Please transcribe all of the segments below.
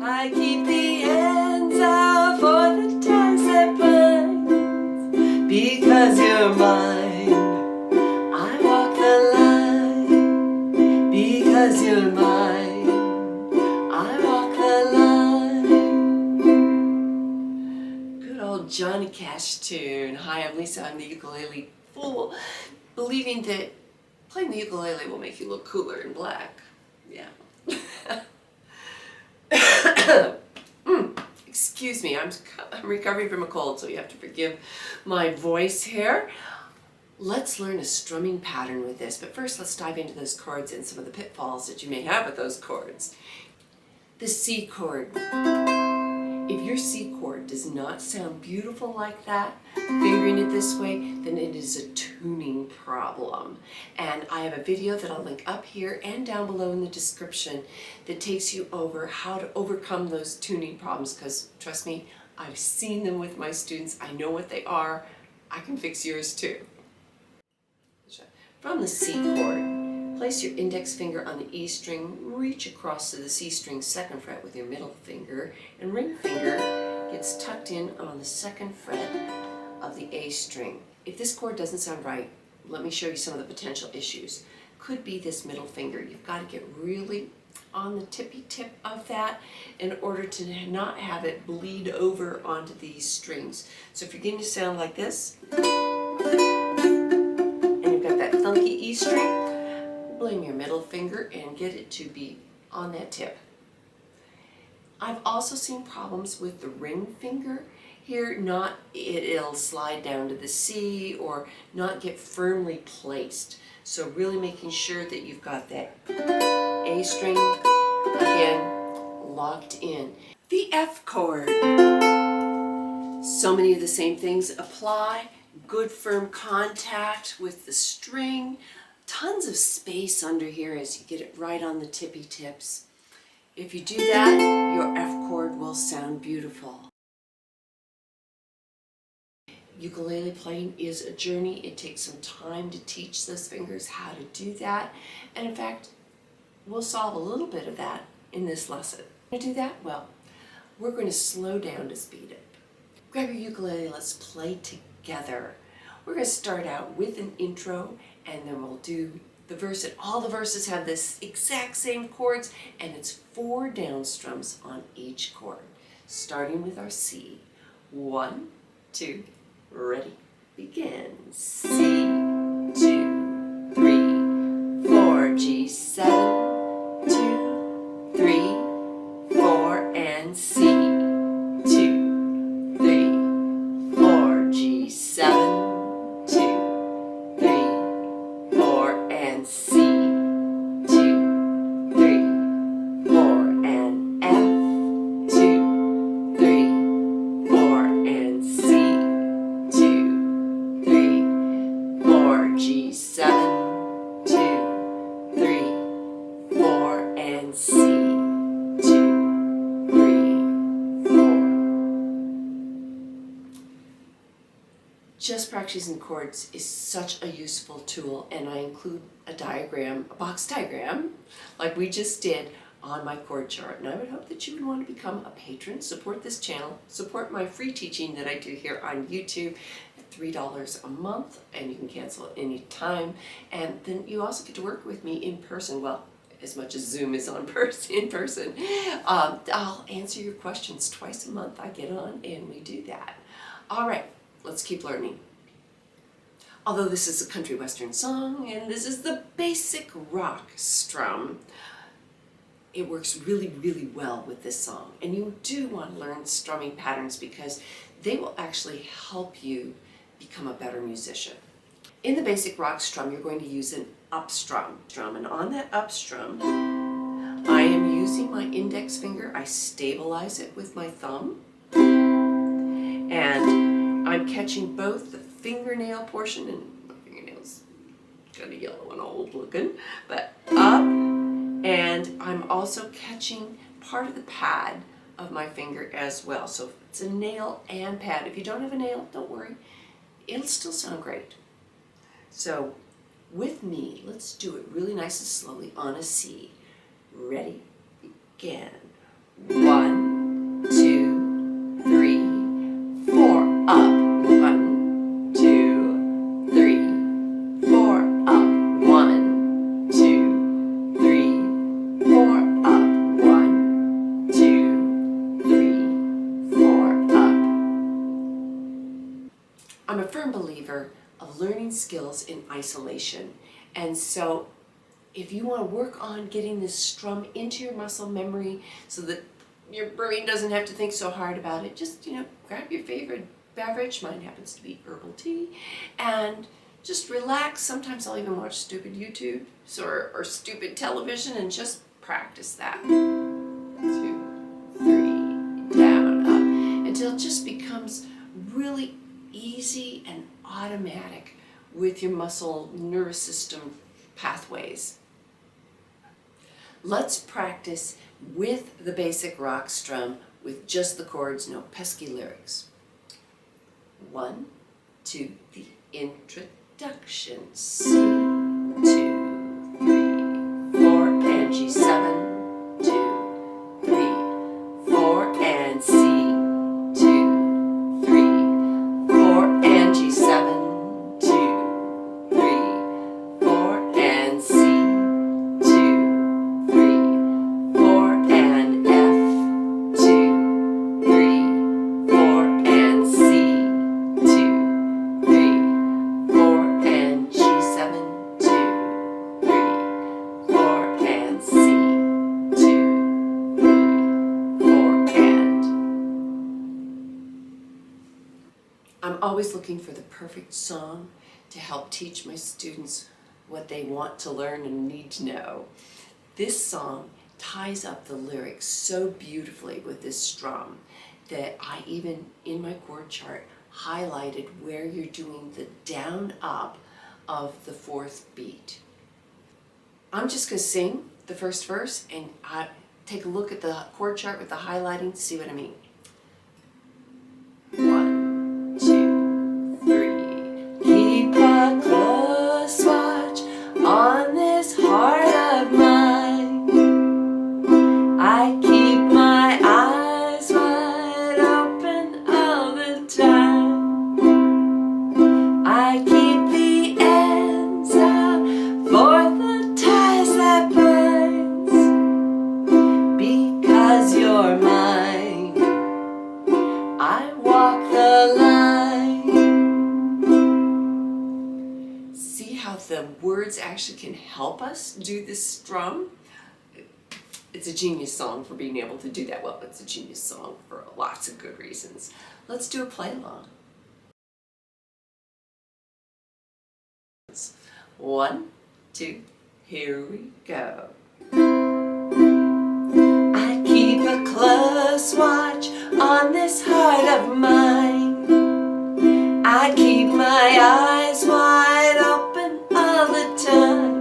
I keep the ends out for the ties that bind. Because you're mine, I walk the line. Because you're mine, I walk the line. Good old Johnny Cash tune. Hi, I'm Lisa. I'm the ukulele fool, believing that playing the ukulele will make you look cooler in black. Yeah. Excuse me, I'm recovering from a cold, so you have to forgive my voice here. Let's learn a strumming pattern with this, but first let's dive into those chords and some of the pitfalls that you may have with those chords. The C chord. If your C chord does not sound beautiful like that, fingering it this way, then it is a tuning problem. And I have a video that I'll link up here and down below in the description that takes you over how to overcome those tuning problems, because trust me, I've seen them with my students. I know what they are. I can fix yours too. From the C chord, place your index finger on the E string, reach across to the C string 2nd fret with your middle finger, and ring finger gets tucked in on the 2nd fret of the A string. If this chord doesn't sound right, let me show you some of the potential issues. Could be this middle finger. You've got to get really on the tippy tip of that in order to not have it bleed over onto these strings. So if you're getting to sound like this, that funky E string, blame your middle finger and get it to be on that tip. I've also seen problems with the ring finger here. It'll slide down to the C or not get firmly placed. So really making sure that you've got that A string, again, locked in. The F chord. So many of the same things apply. Good firm contact with the string, tons of space under here as you get it right on the tippy tips. If you do that, your F chord will sound beautiful. Ukulele playing is a journey. It takes some time to teach those fingers how to do that. And in fact, we'll solve a little bit of that in this lesson. To do that, well, we're going to slow down to speed up. Grab your ukulele, let's play together. We're going to start out with an intro, and then we'll do the verse. And all the verses have this exact same chords, and it's 4 down strums on each chord. Starting with our C. 1, 2, ready, begin. C, 2, 3, 4, G, 7, 2, 3, 4, and C. 2, 3, 4, G, 7, 2, 3, 4, and C. 2, 3, 4, and F. 2, 3, 4, and C. 2, 3, 4, G, 7, 2, 3, 4, and C. Just practicing chords is such a useful tool, and I include a diagram, a box diagram, like we just did on my chord chart. And I would hope that you would want to become a patron, support this channel, support my free teaching that I do here on YouTube at $3 a month, and you can cancel at any time. And then you also get to work with me in person. Well, as much as Zoom is in person. I'll answer your questions twice a month. I get on and we do that. All right. Let's keep learning. Although this is a country western song and this is the basic rock strum, it works really, really well with this song. And you do want to learn strumming patterns because they will actually help you become a better musician. In the basic rock strum, you're going to use an up strum. And on that up strum, I am using my index finger. I stabilize it with my thumb. And I'm catching both the fingernail portion, and my fingernail's kind of yellow and old looking, but up, and I'm also catching part of the pad of my finger as well. So it's a nail and pad. If you don't have a nail, don't worry. It'll still sound great. So with me, let's do it really nice and slowly on a C. Ready? Begin. 1, firm believer of learning skills in isolation. And so if you want to work on getting this strum into your muscle memory so that your brain doesn't have to think so hard about it, just, grab your favorite beverage. Mine happens to be herbal tea, and just relax. Sometimes I'll even watch stupid YouTube or stupid television and just practice that. 2, 3, down, up, until it just becomes really easy and automatic with your muscle nervous system pathways. Let's practice with the basic rock strum with just the chords, no pesky lyrics. 1, 2, the introduction. C, 2, 3, 4, and G7, 2, 3, 4, and C, 2, 3, 4, and G7, 2, 3, 4, and C, 2, 3, 4, and F, 2, 3, 4, and C, 2, 3, 4, and G7, 2, 3, 4, and C, 2, 3, 4, and. I'm always looking for the perfect song to help teach my students what they want to learn and need to know. This song ties up the lyrics so beautifully with this strum that I even, in my chord chart, highlighted where you're doing the down up of the 4th beat. I'm just going to sing the first verse and take a look at the chord chart with the highlighting to see what I mean. 1, 2, 3. Keep a close watch on this heart of mine. I keep my eyes wide open all the time. I keep the ends out for the ties that binds. Because you're mine, I walk the line. See how the words actually can help us do this strum? It's a genius song for being able to do that. Well, it's a genius song for lots of good reasons. Let's do a play along. 1, 2, here we go. I keep a close watch on this heart of mine. I keep my eyes wide open all the time.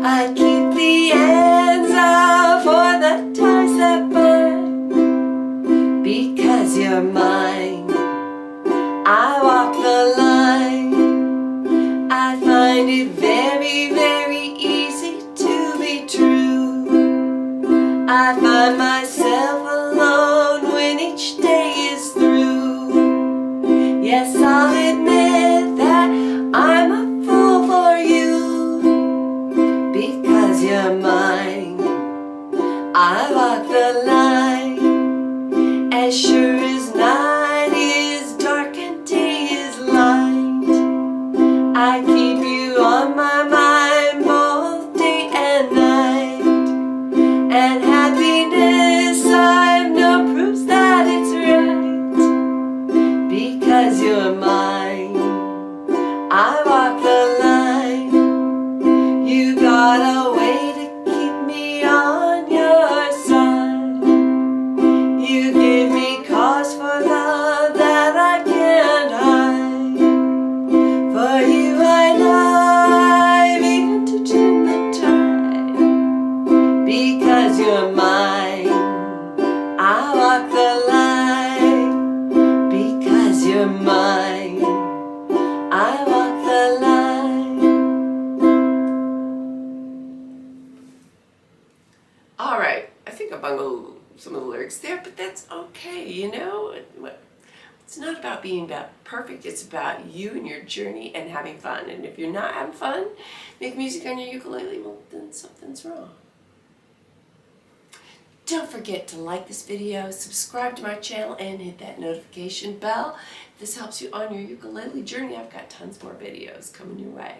I keep the ends out for the ties that bind. Because you're mine, I walk the line. I find it very, very easy to be true. I find myself alone when each day is through. Yes, I'll admit that I'm a fool for you. Because you're mine, I walk the line. As sure as night is dark and day is light, I keep you on my mind both day and night. And happiness I've no proofs that it's right. Because you're mine, I walk the line. You got a way to keep me on your side. You give me cause for love that I can't hide. For you I know I've even to turn the tide. Because you're mine, I walk the line. Because you're mine, I walk the line. All right, I think I bungled some of the lyrics there, but that's okay, It's not about being perfect, it's about you and your journey and having fun. And if you're not having fun, make music on your ukulele, well, then something's wrong. Don't forget to like this video, subscribe to my channel, and hit that notification bell. If this helps you on your ukulele journey, I've got tons more videos coming your way.